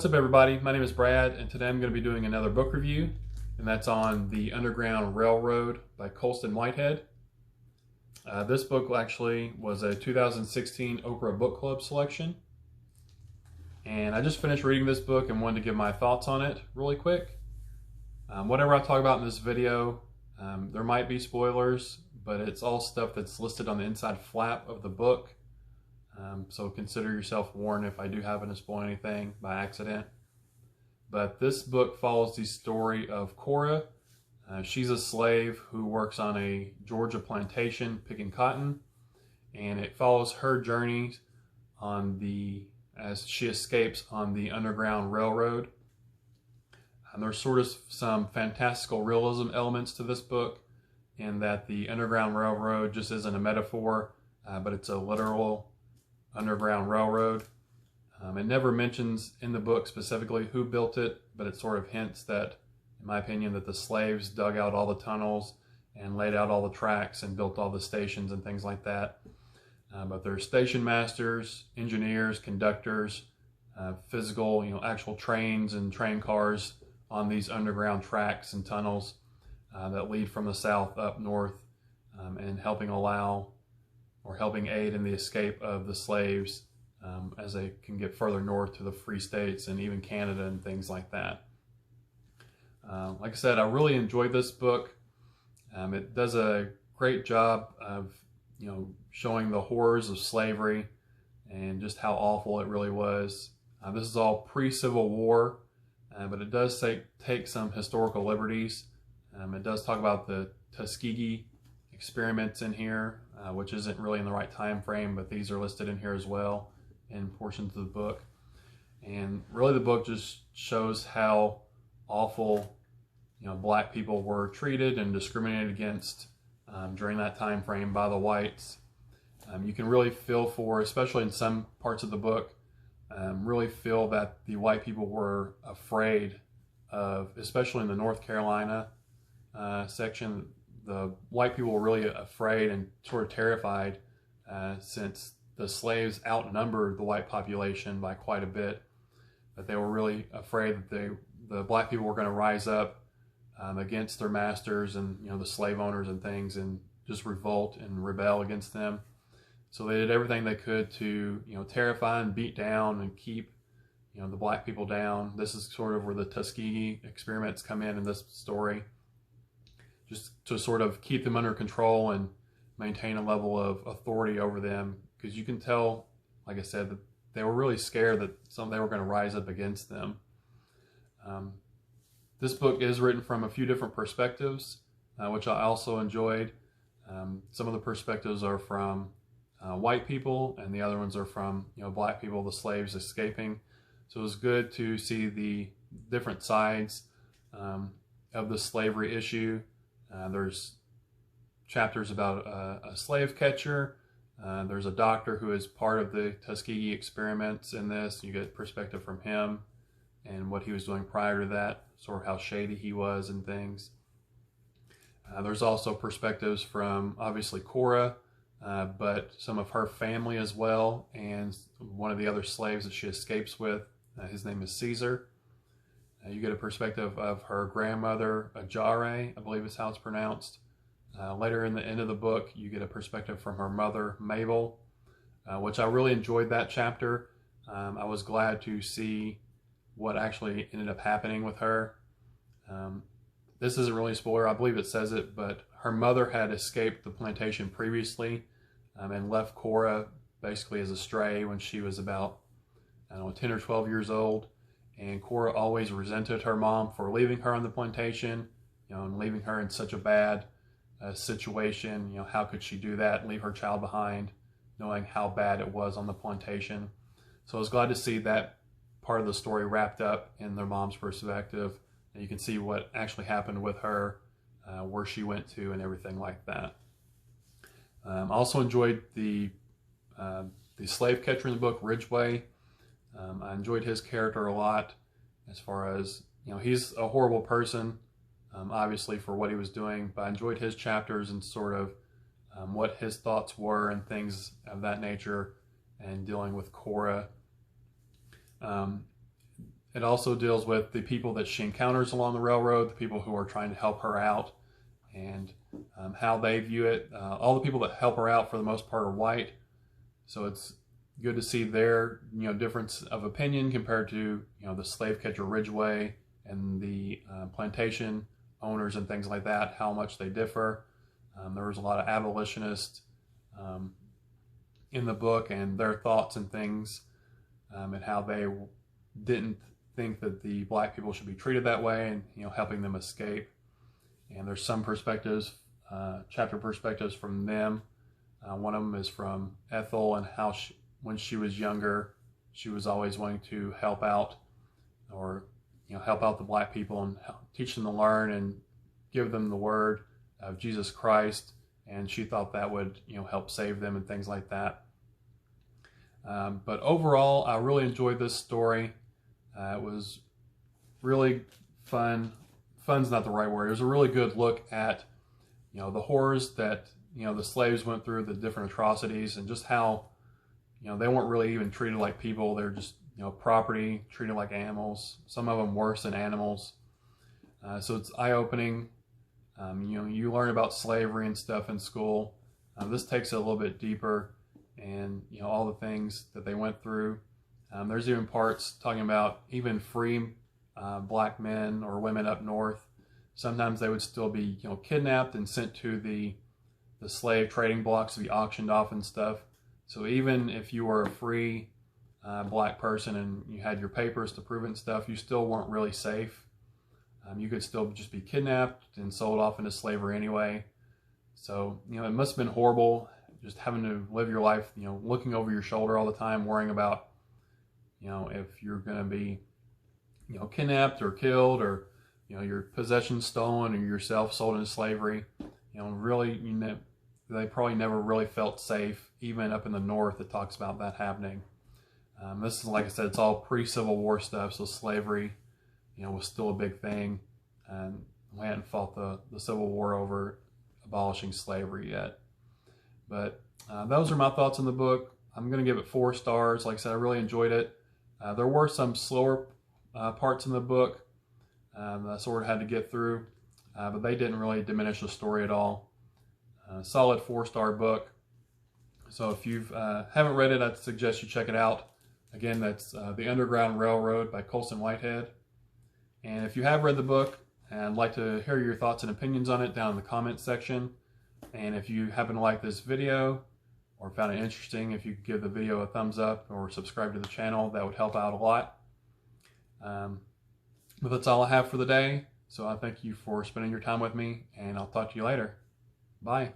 What's up, everybody? My name is Brad, and today I'm going to be doing another book review, and that's on The Underground Railroad by Colson Whitehead. This book actually was a 2016 Oprah Book Club selection, and I just finished reading this book and wanted to give my thoughts on it really quick. Whatever I talk about in this video, there might be spoilers, but it's all stuff that's listed on the inside flap of the book. So consider yourself warned if I do happen to spoil anything by accident. But this book follows the story of Cora. She's a slave who works on a Georgia plantation picking cotton, and it follows her journey as she escapes on the Underground Railroad. And there's sort of some fantastical realism elements to this book, in that the Underground Railroad just isn't a metaphor, but it's a literal Underground Railroad. It never mentions in the book specifically who built it, but it sort of hints that, in my opinion, that the slaves dug out all the tunnels and laid out all the tracks and built all the stations and things like that. But there's station masters, engineers, conductors, physical, actual trains and train cars on these underground tracks and tunnels that lead from the south up north, and helping aid in the escape of the slaves as they can get further north to the free states and even Canada and things like that. Like I said, I really enjoyed this book. It does a great job of showing the horrors of slavery and just how awful it really was. This is all pre-Civil War, but it does take some historical liberties. It does talk about the Tuskegee experiments in here, which isn't really in the right time frame, but these are listed in here as well in portions of the book. And really the book just shows how awful black people were treated and discriminated against during that time frame by the whites. You can really feel for, especially in some parts of the book, really feel that the white people were afraid of, especially in the North Carolina section, the white people were really afraid and sort of terrified, since the slaves outnumbered the white population by quite a bit. But they were really afraid that the black people were going to rise up against their masters and the slave owners and things, and just revolt and rebel against them. So they did everything they could to terrify and beat down and keep the black people down. This is sort of where the Tuskegee experiments come in this story, just to sort of keep them under control and maintain a level of authority over them, because you can tell, like I said, that they were really scared that they were going to rise up against them. This book is written from a few different perspectives, which I also enjoyed. Some of the perspectives are from white people, and the other ones are from black people, the slaves escaping. So it was good to see the different sides of the slavery issue. There's chapters about a slave catcher. There's a doctor who is part of the Tuskegee experiments in this. You get perspective from him and what he was doing prior to that, sort of how shady he was and things. There's also perspectives from, obviously, Cora, but some of her family as well, and one of the other slaves that she escapes with. His name is Caesar. You get a perspective of her grandmother, Ajare, I believe is how it's pronounced. Later in the end of the book, you get a perspective from her mother, Mabel, which I really enjoyed that chapter. I was glad to see what actually ended up happening with her. This isn't really a spoiler, I believe it says it, but her mother had escaped the plantation previously, and left Cora basically as a stray when she was about, 10 or 12 years old. And Cora always resented her mom for leaving her on the plantation, and leaving her in such a bad situation. How could she do that and leave her child behind, knowing how bad it was on the plantation? So I was glad to see that part of the story wrapped up in their mom's perspective. And you can see what actually happened with her, where she went to and everything like that. I also enjoyed the slave catcher in the book, Ridgway. I enjoyed his character a lot, as far as, he's a horrible person, obviously, for what he was doing, but I enjoyed his chapters and sort of what his thoughts were and things of that nature, and dealing with Cora. It also deals with the people that she encounters along the railroad, the people who are trying to help her out, and how they view it. All the people that help her out, for the most part, are white, so it's good to see their difference of opinion compared to the slave catcher Ridgway and the plantation owners and things like that, how much they differ. There was a lot of abolitionists in the book and their thoughts and things, and how they didn't think that the black people should be treated that way, and helping them escape. And there's some perspectives, chapter perspectives from them. One of them is from Ethel, and how when she was younger, she was always wanting to help out, or help out the black people and teach them to learn and give them the word of Jesus Christ. And she thought that would help save them and things like that. But overall, I really enjoyed this story. It was really fun. Fun's not the right word. It was a really good look at the horrors that the slaves went through, the different atrocities, and just how they weren't really even treated like people. They're just property, treated like animals, some of them worse than animals. So it's eye-opening. You learn about slavery and stuff in school. This takes it a little bit deeper, and all the things that they went through. There's even parts talking about even free black men or women up north. Sometimes they would still be kidnapped and sent to the slave trading blocks to be auctioned off and stuff. So even if you were a free black person and you had your papers to prove it and stuff, you still weren't really safe. You could still just be kidnapped and sold off into slavery anyway. So it must have been horrible just having to live your life looking over your shoulder all the time, worrying about if you're going to be kidnapped or killed, or your possessions stolen, or yourself sold into slavery. Really, they probably never really felt safe. Even up in the north, it talks about that happening. This is, like I said, it's all pre-Civil War stuff, so slavery was still a big thing, and we hadn't fought the Civil War over abolishing slavery yet. But those are my thoughts on the book. I'm going to give it 4 stars. Like I said, I really enjoyed it. There were some slower parts in the book that I sort of had to get through, but they didn't really diminish the story at all. Solid 4-star book. So if you haven't read it, I'd suggest you check it out. Again, that's The Underground Railroad by Colson Whitehead. And if you have read the book, I'd like to hear your thoughts and opinions on it down in the comments section. And if you happen to like this video or found it interesting, if you could give the video a thumbs up or subscribe to the channel, that would help out a lot. But that's all I have for the day. So I thank you for spending your time with me, and I'll talk to you later. Bye.